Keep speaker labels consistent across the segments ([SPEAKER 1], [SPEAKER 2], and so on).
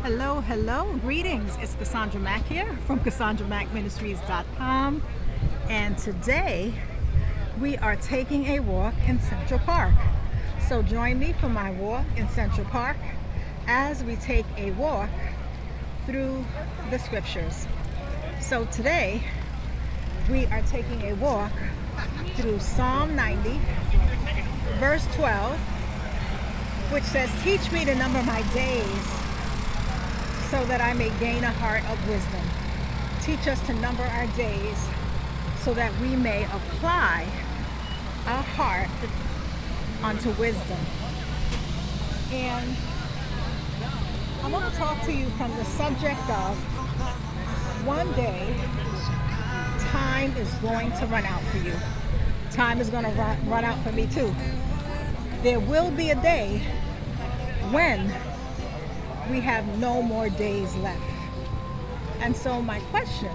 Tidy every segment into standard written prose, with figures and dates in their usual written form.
[SPEAKER 1] Hello, hello, greetings. It's Cassandra Mack here from CassandраMackMinistries.com, and today we are taking a walk in Central Park. So join me for my walk in Central Park as we take a walk through the scriptures. So today we are taking a walk through Psalm 90, verse 12, which says, "Teach me to number my days, so that I may gain a heart of wisdom." Teach us to number our days so that we may apply our heart unto wisdom. And I want to talk to you from the subject of one day time is going to run out for you. Time is going to run out for me too. There will be a day when we have no more days left. And so my question,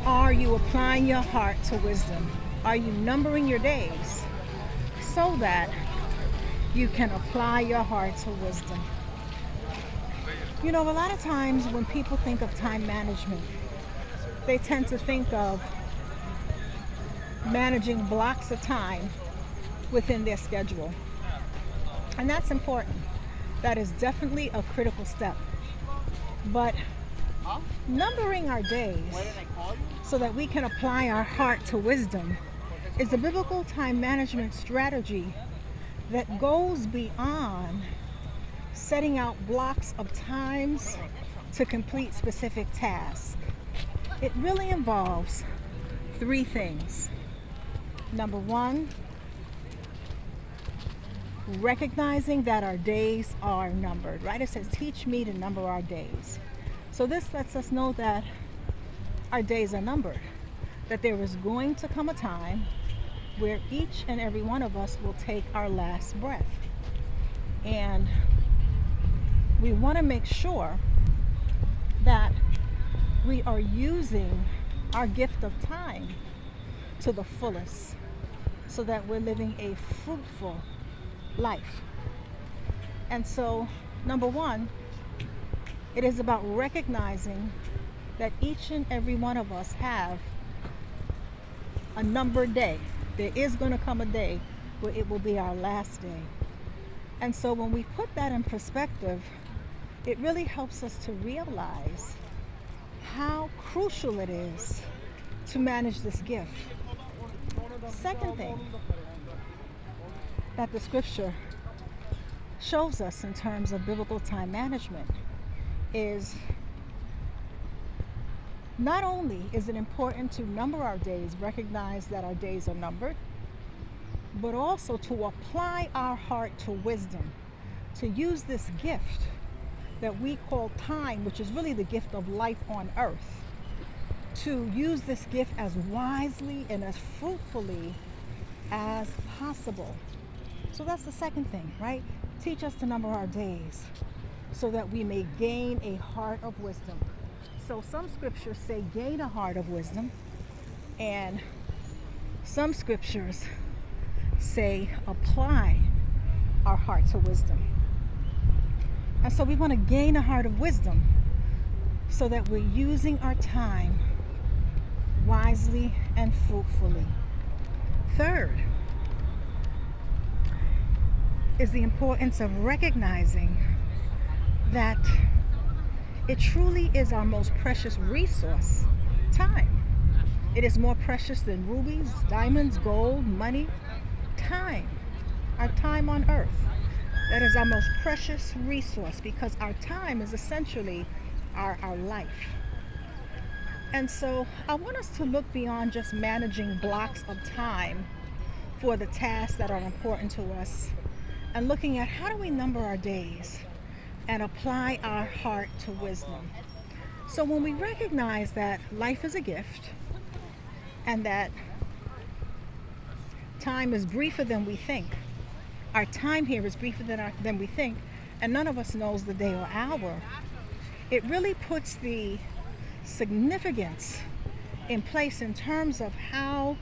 [SPEAKER 1] are you applying your heart to wisdom? Are you numbering your days so that you can apply your heart to wisdom? You know, a lot of times when people think of time management, they tend to think of managing blocks of time within their schedule. And that's important. That is definitely a critical step. But numbering our days so that we can apply our heart to wisdom is a biblical time management strategy that goes beyond setting out blocks of times to complete specific tasks. It really involves three things. Number one, recognizing that our days are numbered, right? It says, teach me to number our days. So this lets us know that our days are numbered, that there is going to come a time where each and every one of us will take our last breath. And we want to make sure that we are using our gift of time to the fullest so that we're living a fruitful life. And so, number one, it is about recognizing that each and every one of us have a numbered day. There is going to come a day where it will be our last day. And so when we put that in perspective, it really helps us to realize how crucial it is to manage this gift. Second thing that the scripture shows us in terms of biblical time management is not only is it important to number our days, recognize that our days are numbered, but also to apply our heart to wisdom, to use this gift that we call time, which is really the gift of life on earth, to use this gift as wisely and as fruitfully as possible. So that's the second thing, right? Teach us to number our days so that we may gain a heart of wisdom. So some scriptures say gain a heart of wisdom, and some scriptures say apply our heart to wisdom. And so we want to gain a heart of wisdom so that we're using our time wisely and fruitfully. Third is the importance of recognizing that it truly is our most precious resource, time. It is more precious than rubies, diamonds, gold, money. Time, our time on earth. That is our most precious resource because our time is essentially our life. And so I want us to look beyond just managing blocks of time for the tasks that are important to us and looking at how do we number our days and apply our heart to wisdom. So when we recognize that life is a gift and that time is briefer than we think, our time here is briefer than we think, and none of us knows the day or hour, it really puts the significance in place in terms of how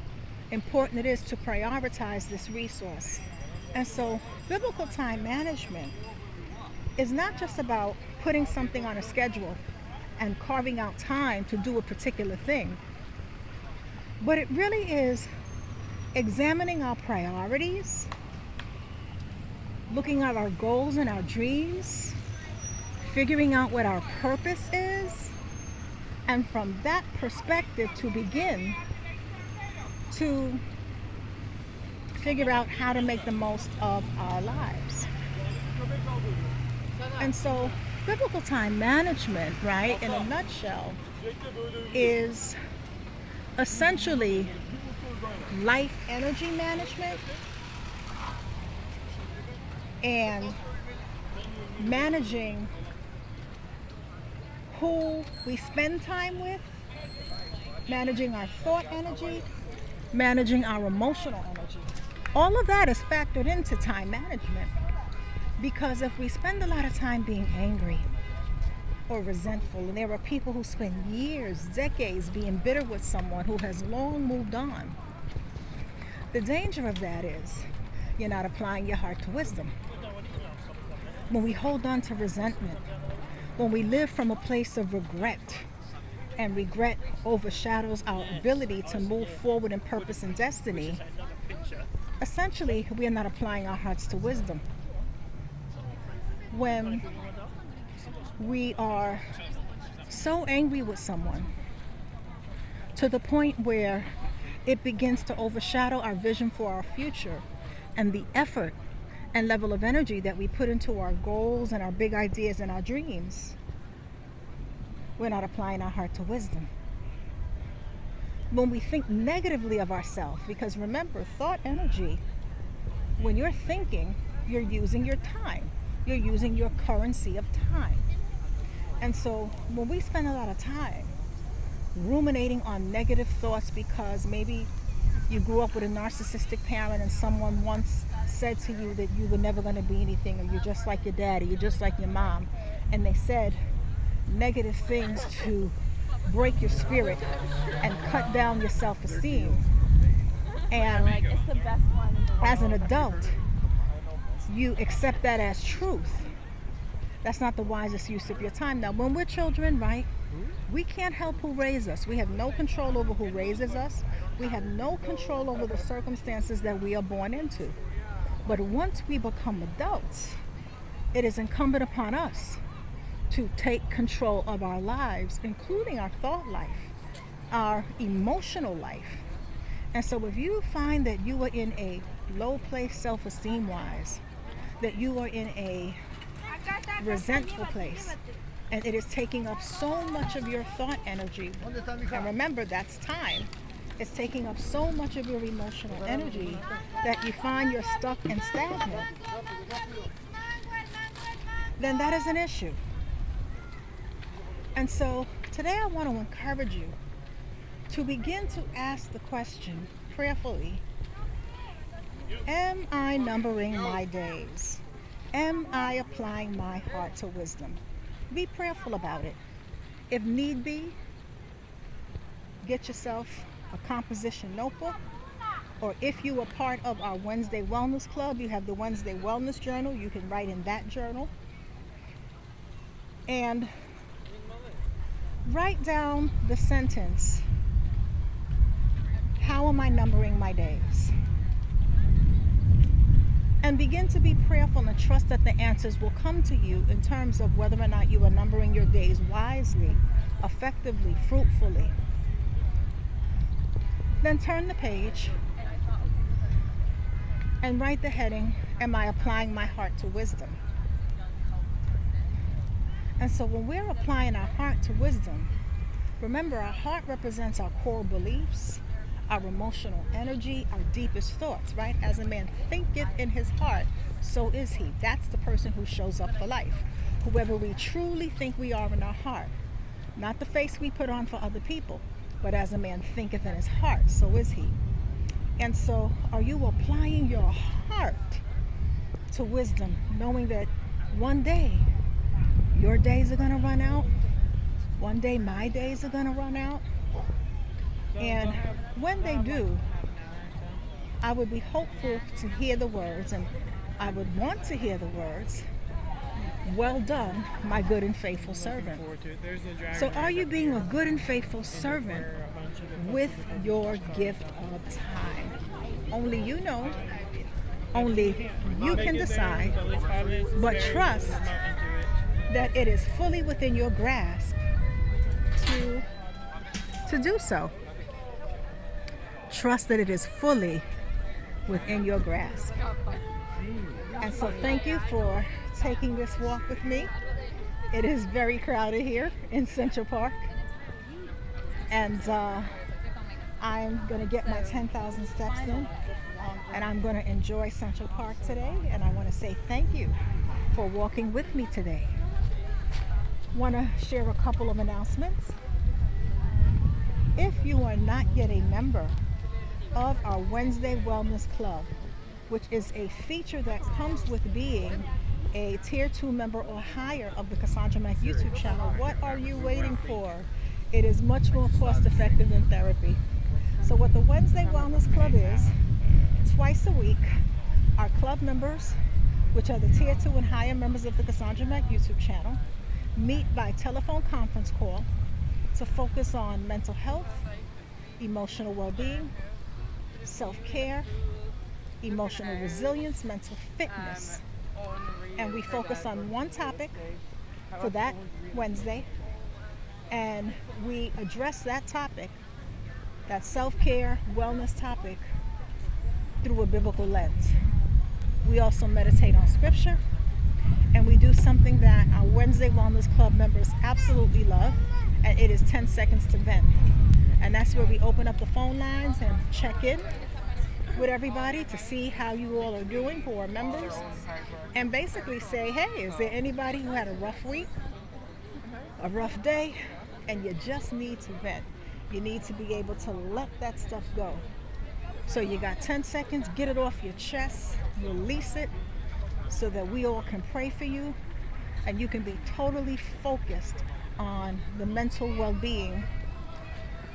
[SPEAKER 1] important it is to prioritize this resource. And so biblical time management is not just about putting something on a schedule and carving out time to do a particular thing, but it really is examining our priorities, looking at our goals and our dreams, figuring out what our purpose is, and from that perspective to begin to figure out how to make the most of our lives. And so biblical time management, right, in a nutshell, is essentially life energy management and managing who we spend time with, managing our thought energy, managing our emotional energy. All of that is factored into time management, because if we spend a lot of time being angry or resentful, and there are people who spend years, decades being bitter with someone who has long moved on, the danger of that is you're not applying your heart to wisdom. When we hold on to resentment, when we live from a place of regret, and regret overshadows our ability to move forward in purpose and destiny, essentially we are not applying our hearts to wisdom. When we are so angry with someone to the point where it begins to overshadow our vision for our future and the effort and level of energy that we put into our goals and our big ideas and our dreams, we're not applying our heart to wisdom. When we think negatively of ourselves, because remember, thought energy, when you're thinking, you're using your time. You're using your currency of time. And so when we spend a lot of time ruminating on negative thoughts because maybe you grew up with a narcissistic parent and someone once said to you that you were never going to be anything, or you're just like your daddy, you're just like your mom, and they said negative things to break your spirit and cut down your self-esteem. And as an adult, you accept that as truth. That's not the wisest use of your time. Now, when we're children, right, we can't help who raised us. We have no control over who raises us. We have no control over the circumstances that we are born into. But once we become adults, it is incumbent upon us to take control of our lives, including our thought life, our emotional life. And so if you find that you are in a low place self-esteem wise, that you are in a resentful place, and it is taking up so much of your thought energy, and remember, that's time, it's taking up so much of your emotional energy that you find you're stuck and stagnant, then that is an issue. And so today I want to encourage you to begin to ask the question prayerfully: am I numbering my days? Am I applying my heart to wisdom? Be prayerful about it. If need be, get yourself a composition notebook, or if you are part of our Wednesday Wellness Club, you have the Wednesday Wellness Journal. You can write in that journal and write down the sentence, how am I numbering my days? And begin to be prayerful and trust that the answers will come to you in terms of whether or not you are numbering your days wisely, effectively, fruitfully. Then turn the page and write the heading, am I applying my heart to wisdom? And so when we're applying our heart to wisdom, remember, our heart represents our core beliefs, our emotional energy, our deepest thoughts, right? As a man thinketh in his heart, so is he. That's the person who shows up for life. Whoever we truly think we are in our heart. Not the face we put on for other people, but as a man thinketh in his heart, so is he. And so are you applying your heart to wisdom, knowing that one day your days are going to run out? One day my days are going to run out? And when they do, I would be hopeful to hear the words, and I would want to hear the words, well done, my good and faithful servant. So are you being a good and faithful servant with your gift of time? Only you know, only you can decide, but trust that it is fully within your grasp to do so. Trust that it is fully within your grasp. And so thank you for taking this walk with me. It is very crowded here in Central Park. And I'm going to get my 10,000 steps in. And I'm going to enjoy Central Park today. And I want to say thank you for walking with me today. Want to share a couple of announcements. If you are not yet a member of our Wednesday Wellness Club, which is a feature that comes with being a Tier 2 member or higher of the Cassandra Mack YouTube channel, what are you waiting for? It is much more cost effective than therapy. So what the Wednesday Wellness Club is, twice a week, our club members, which are the Tier 2 and higher members of the Cassandra Mack YouTube channel, meet by telephone conference call to focus on mental health, emotional well-being, self-care, emotional resilience, mental fitness. And we focus on one topic for that Wednesday, and we address that topic, that self-care, wellness topic, through a biblical lens. We also meditate on scripture, and we do something that our Wednesday Wellness Club members absolutely love, and it is 10 seconds to vent. And that's where we open up the phone lines and check in with everybody to see how you all are doing, who are members, and basically say, hey, is there anybody who had a rough week, a rough day, and you just need to vent? You need to be able to let that stuff go. So you got 10 seconds, get it off your chest, release it, so that we all can pray for you, and you can be totally focused on the mental well-being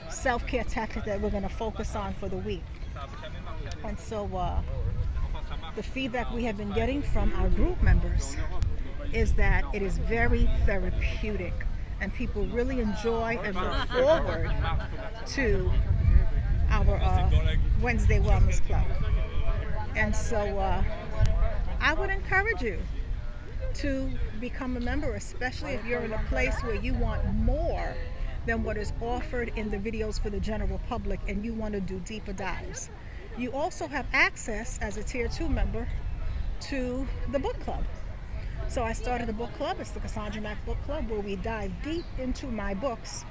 [SPEAKER 1] self-care tactic that we're going to focus on for the week. And so the feedback we have been getting from our group members is that it is very therapeutic, and people really enjoy and look forward to our Wednesday Wellness Club. And so I would encourage you to become a member, especially if you're in a place where you want more than what is offered in the videos for the general public and you want to do deeper dives. You also have access as a Tier 2 member to the book club. So I started a book club. It's the Cassandra Mack Book Club, where we dive deep into my books,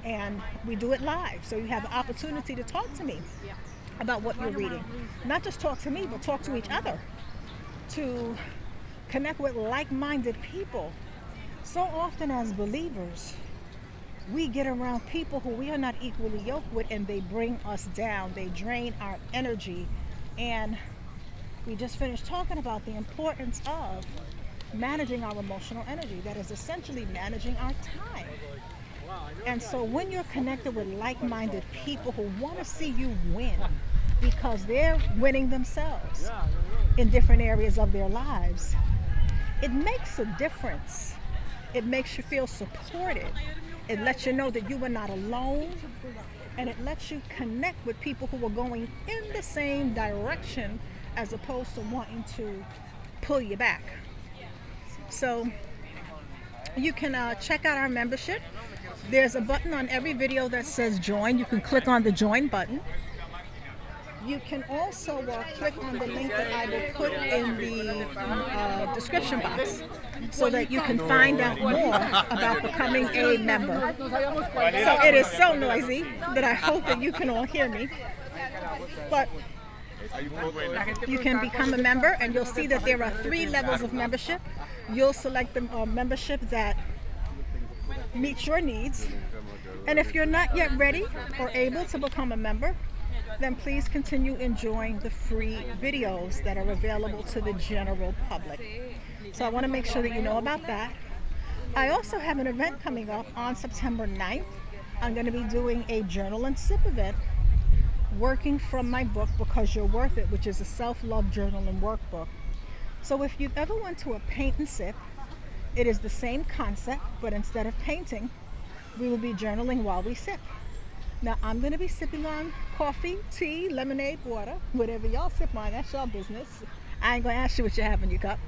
[SPEAKER 1] and we do it live. So you have the opportunity to talk to me about what you're reading. Not just talk to me, but talk to each other, to connect with like-minded people. So often as believers, we get around people who we are not equally yoked with, and they bring us down. They drain our energy. And we just finished talking about the importance of managing our emotional energy. That is essentially managing our time. And so when you're connected with like-minded people who want to see you win because they're winning themselves in different areas of their lives, it makes a difference. It makes you feel supported. It lets you know that you are not alone, and it lets you connect with people who are going in the same direction as opposed to wanting to pull you back. So you can check out our membership. There's a button on every video that says join. You can click on the join button. You can also click on the link that I will put in the description box so that you can find out more about becoming a member. So it is so noisy that I hope that you can all hear me. But you can become a member, and you'll see that there are 3 levels of membership. You'll select the membership that meets your needs. And if you're not yet ready or able to become a member, then please continue enjoying the free videos that are available to the general public. So I want to make sure that you know about that. I also have an event coming up on September 9th. I'm going to be doing a journal and sip event, working from my book, Because You're Worth It, which is a self-love journal and workbook. So if you've ever went to a paint and sip, it is the same concept, but instead of painting, we will be journaling while we sip. Now I'm going to be sipping on coffee, tea, lemonade, water, whatever y'all sip on, that's y'all business. I ain't going to ask you what you have in your cup.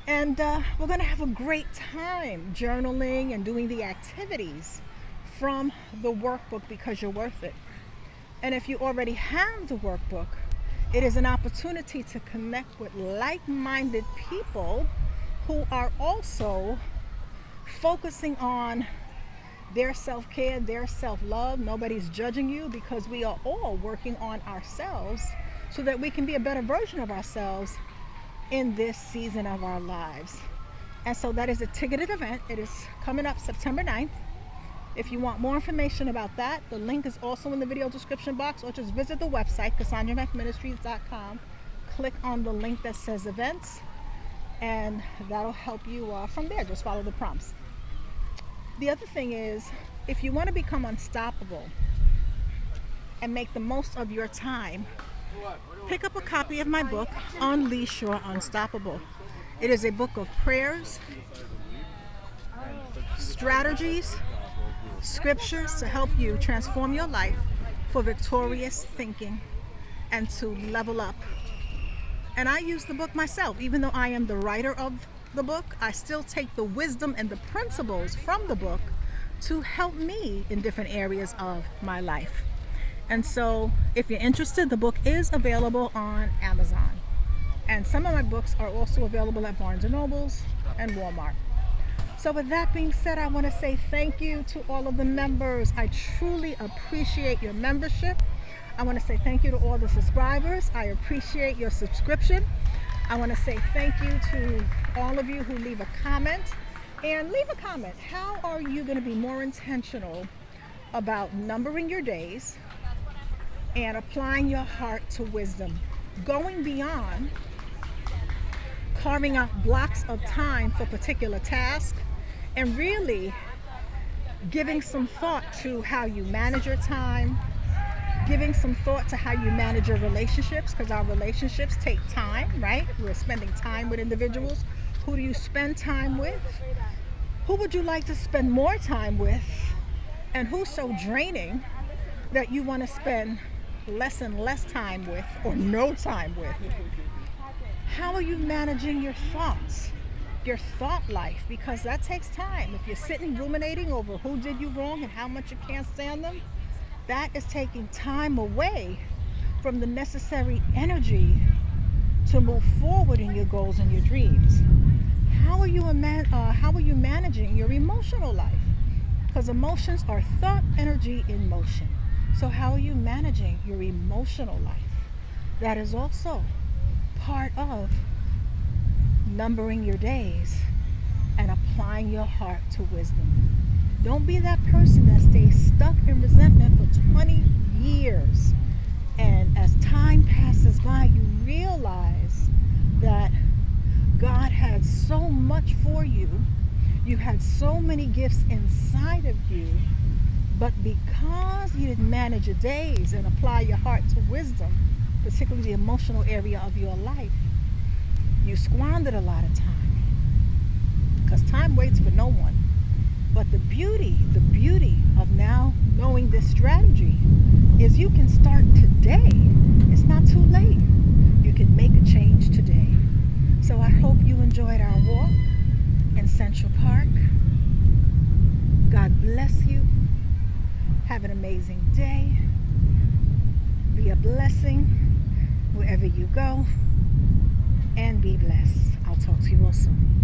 [SPEAKER 1] And we're going to have a great time journaling and doing the activities from the workbook because you're worth it. And if you already have the workbook, it is an opportunity to connect with like-minded people who are also focusing on their self-care, their self-love. Nobody's judging you because we are all working on ourselves so that we can be a better version of ourselves in this season of our lives. And so that is a ticketed event. It is coming up September 9th. If you want more information about that, the link is also in the video description box, or just visit the website, CassandраMackMinistries.com. Click on the link that says events, and that'll help you from there. Just follow the prompts. The other thing is, if you want to become unstoppable and make the most of your time, pick up a copy of my book, Unleash Your Unstoppable. It is a book of prayers, strategies, scriptures to help you transform your life for victorious thinking and to level up. And I use the book myself. Even though I am the writer of the book, I still take the wisdom and the principles from the book to help me in different areas of my life. And so if you're interested, the book is available on Amazon. And some of my books are also available at Barnes & Nobles and Walmart. So with that being said, I want to say thank you to all of the members. I truly appreciate your membership. I want to say thank you to all the subscribers. I appreciate your subscription. I want to say thank you to all of you who leave a comment. And leave a comment. How are you going to be more intentional about numbering your days and applying your heart to wisdom? Going beyond carving out blocks of time for particular tasks, and really giving some thought to how you manage your time, giving some thought to how you manage your relationships, because our relationships take time, right? We're spending time with individuals. Who do you spend time with? Who would you like to spend more time with? And who's so draining that you want to spend less and less time with, or no time with? How are you managing your thoughts, your thought life? Because that takes time. If you're sitting ruminating over who did you wrong and how much you can't stand them, that is taking time away from the necessary energy to move forward in your goals and your dreams. How are you managing your emotional life? Because emotions are thought energy in motion. So how are you managing your emotional life? That is also part of numbering your days and applying your heart to wisdom. Don't be that person that stays stuck in resentment for 20 years. And as time passes by, you realize that God had so much for you. You had so many gifts inside of you, but because you didn't manage your days and apply your heart to wisdom, particularly the emotional area of your life, you squandered a lot of time. Because time waits for no one. But the beauty of now knowing this strategy is you can start today. It's not too late. You can make a change today. So I hope you enjoyed our walk in Central Park. God bless you. Have an amazing day. Be a blessing wherever you go. And be blessed. I'll talk to you all soon.